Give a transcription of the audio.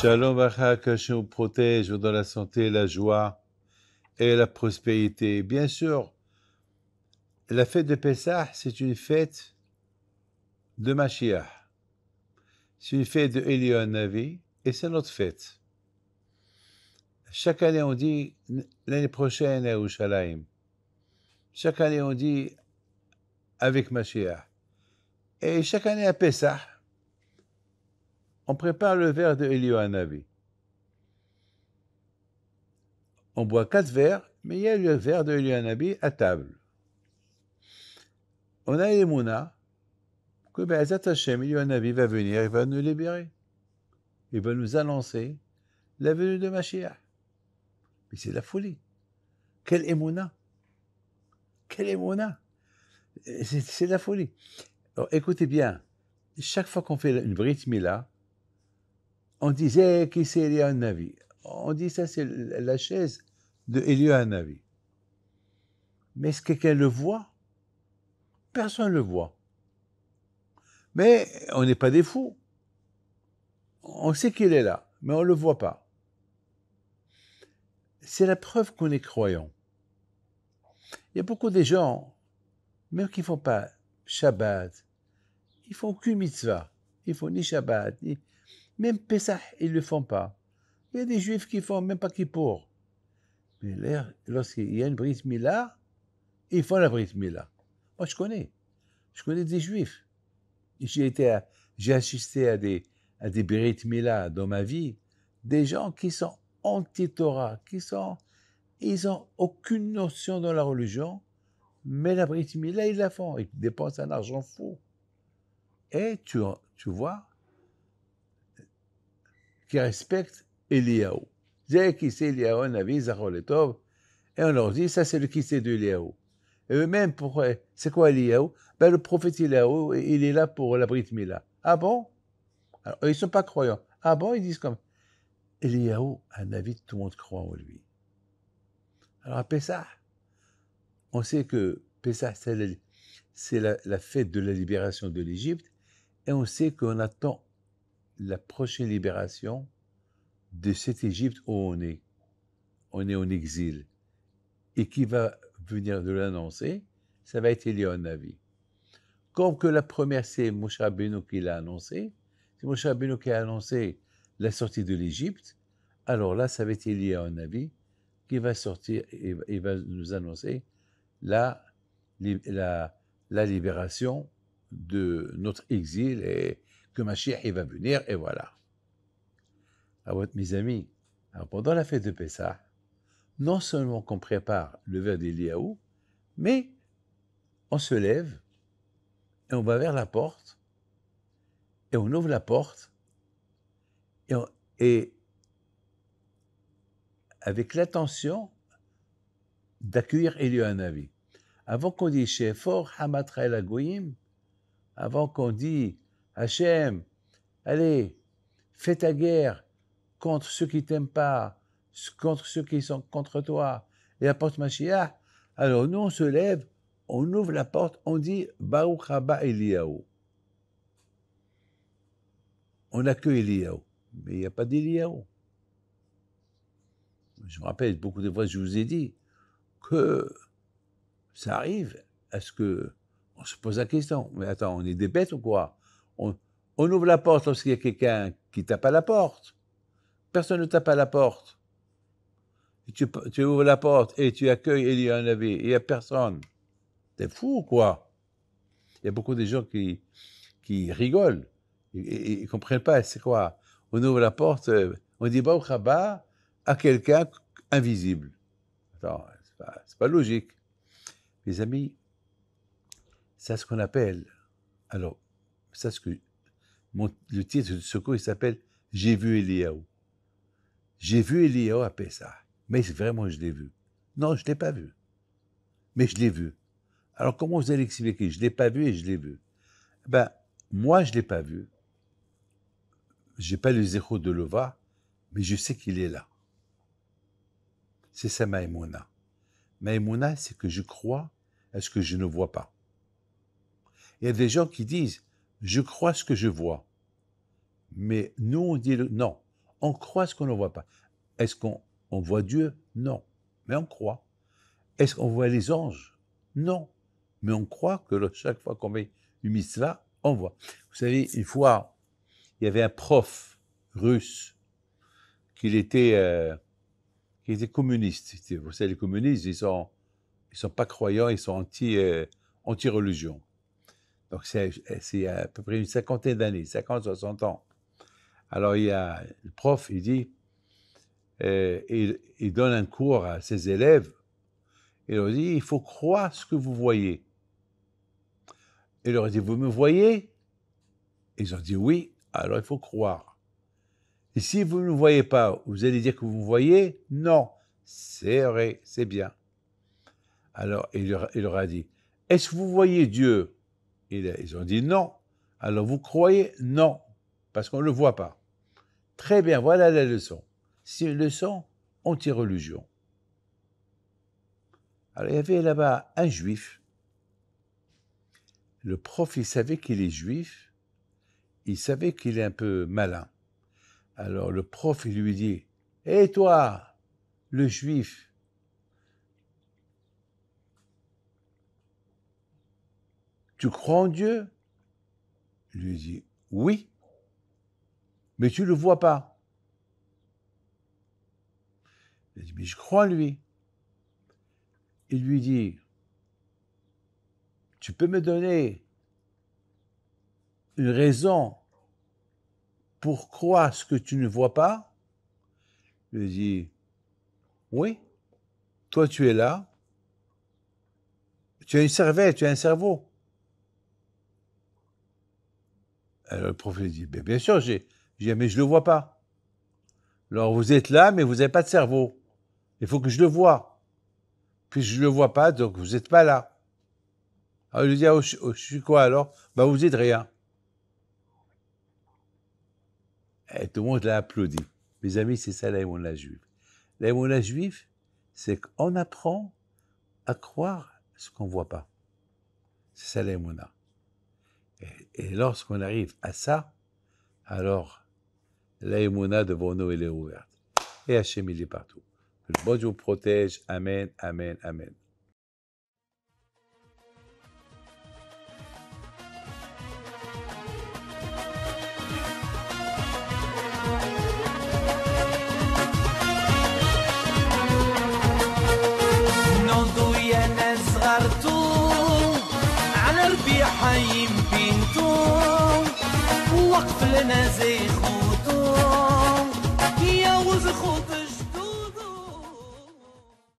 Shalom Bacha, qu'Hachem vous protège dans la santé, la joie et la prospérité. Bien sûr, la fête de Pessah, c'est une fête de Mashiach. C'est une fête de Eliyahu Navi et c'est notre fête. Chaque année, on dit l'année prochaine à Yerushalayim. Chaque année, on dit avec Mashiach. Et chaque année à Pessah, on prépare le verre de Eliyahu Navi. On boit 4 verres, mais il y a le verre de Eliyahu Navi à table. On a Emouna que Be'ezat Hashem, Eliyahu Navi va venir, il va nous libérer. Il va nous annoncer la venue de Mashiach. Mais c'est la folie. Quelle Emouna! Quelle Emouna! C'est la folie. Alors écoutez bien, chaque fois qu'on fait une Brit Mila, on disait qui c'est Eliyahu Navi. On dit ça c'est la chaise de Eliyahu Navi. Mais est-ce que quelqu'un le voit? Personne ne le voit. Mais on n'est pas des fous. On sait qu'il est là, mais on ne le voit pas. C'est la preuve qu'on est croyant. Il y a beaucoup de gens, même qui ne font pas Shabbat, ils ne font aucune mitzvah. Ils ne font ni Shabbat, ni... Même Pesach, ils ne le font pas. Il y a des juifs qui ne font même pas Kippour. Mais lorsqu'il y a une Brit Mila, ils font la Brit Mila. Moi, je connais des juifs. J'ai assisté à des Brit Mila dans ma vie, des gens qui sont anti-Torah, ils n'ont aucune notion dans la religion, mais la Brit Mila, ils la font, ils dépensent un argent fou. Et tu vois, qui respectent Eliyahu. C'est qui c'est Eliyahu, Navi, Zachor et Tov, et on leur dit, ça c'est le qui c'est de Eliyahu. Et eux-mêmes, c'est quoi Eliyahu? Ben, le prophète Eliyahu, il est là pour la Brit Mila. Ah bon? Alors, ils ne sont pas croyants. Ah bon? Ils disent comme Eliyahu, un avis, tout le monde croit en lui. Alors à Pessah, on sait que Pessah, c'est la fête de la libération de l'Égypte, et on sait qu'on attend la prochaine libération de cette Égypte où on est. On est en exil. Et qui va venir de l'annoncer, ça va être Eliyahu Navi. Comme que la première, c'est Moshe Rabbeinu qui l'a annoncé, c'est Moshe Rabbeinu qui a annoncé la sortie de l'Égypte, alors là, ça va être Eliyahu Navi qui va sortir et va nous annoncer la libération de notre exil et que Mashiach il va venir, et voilà. Alors, mes amis, alors pendant la fête de Pessah, non seulement qu'on prépare le verre d'Eliyahu, mais on se lève et on va vers la porte, et on ouvre la porte, et avec l'intention d'accueillir Eliyahu Navi. Avant qu'on dise Shefor Hamatra El Hagoyim, avant qu'on dise Hachem, allez, fais ta guerre contre ceux qui t'aiment pas, contre ceux qui sont contre toi, et apporte Mashiach, alors nous on se lève, on ouvre la porte, on dit Baruch haba Eliyahu. On accueille Eliyahu, mais il n'y a pas d'Eliyahu. Je me rappelle, beaucoup de fois, je vous ai dit que ça arrive à ce que on se pose la question, mais attends, on est des bêtes ou quoi? On ouvre la porte lorsqu'il y a quelqu'un qui tape à la porte. Personne ne tape à la porte. Et tu ouvres la porte et tu accueilles Eliyahu Navi, il n'y a personne. T'es fou ou quoi? Il y a beaucoup de gens qui rigolent. Ils ne comprennent pas, c'est quoi? On ouvre la porte, on dit Baruch haba à quelqu'un invisible. Attends, c'est pas logique. Mes amis, c'est ce qu'on appelle, alors, c'est ce que, le titre de ce cours, il s'appelle « J'ai vu Eliyahu ». J'ai vu Eliyahu à Pessah, mais vraiment je l'ai vu. Non, je ne l'ai pas vu, mais je l'ai vu. Alors comment vous allez expliquer? Je ne l'ai pas vu et je l'ai vu. Ben, moi je ne l'ai pas vu. Je n'ai pas le zéro de Lova, mais je sais qu'il est là. C'est ça ma émouna. Ma émouna, c'est que je crois à ce que je ne vois pas. Il y a des gens qui disent, je crois ce que je vois. Mais nous, on dit non. On croit ce qu'on ne voit pas. Est-ce qu'on voit Dieu? Non, mais on croit. Est-ce qu'on voit les anges? Non, mais on croit que chaque fois qu'on met une mitzvah, on voit. Vous savez, une fois, il y avait un prof russe qui était communiste. Vous savez, les communistes, ils sont pas croyants, ils sont anti-religion. Donc, c'est à peu près une cinquantaine d'années, 50, 60 ans. Alors, il y a le prof, il dit, il donne un cours à ses élèves, il leur dit, il faut croire ce que vous voyez. Il leur dit, vous me voyez? Ils ont dit oui, alors il faut croire. Et si vous ne me voyez pas, vous allez dire que vous me voyez? Non, c'est vrai, c'est bien. Alors, il leur a dit, est-ce que vous voyez Dieu? Ils ont dit non. Alors, vous croyez? Non, parce qu'on ne le voit pas. Très bien, voilà la leçon. C'est une leçon anti-religion. Alors, il y avait là-bas un juif. Le prof, il savait qu'il est juif. Il savait qu'il est un peu malin. Alors, le prof, il lui dit, « Hé, toi, le juif, tu crois en Dieu? » Il lui dit, « Oui, mais tu ne le vois pas. » Il dit, « Mais je crois en lui. » Il lui dit, « Tu peux me donner une raison pour croire ce que tu ne vois pas? » Il lui dit, « Oui, toi tu es là, tu as une cervelle, tu as un cerveau. » Alors le prof lui dit, « Bien sûr, mais je ne le vois pas. » Alors vous êtes là, mais vous n'avez pas de cerveau. Il faut que je le voie. Puis je ne le vois pas, donc vous n'êtes pas là. Alors il lui dit, « je suis quoi alors? » Vous êtes rien. Et tout le monde l'a applaudi. Mes amis, c'est ça l'aïmouna juive. L'aïmouna juive, c'est qu'on apprend à croire ce qu'on ne voit pas. C'est ça l'aïmouna. Et lorsqu'on arrive à ça, alors l'aïmouna devant nous, elle est ouverte. Et Hachem, il est partout. Que le bon Dieu vous protège. Amen, amen, amen. حي بينتو وقف لنا زي خو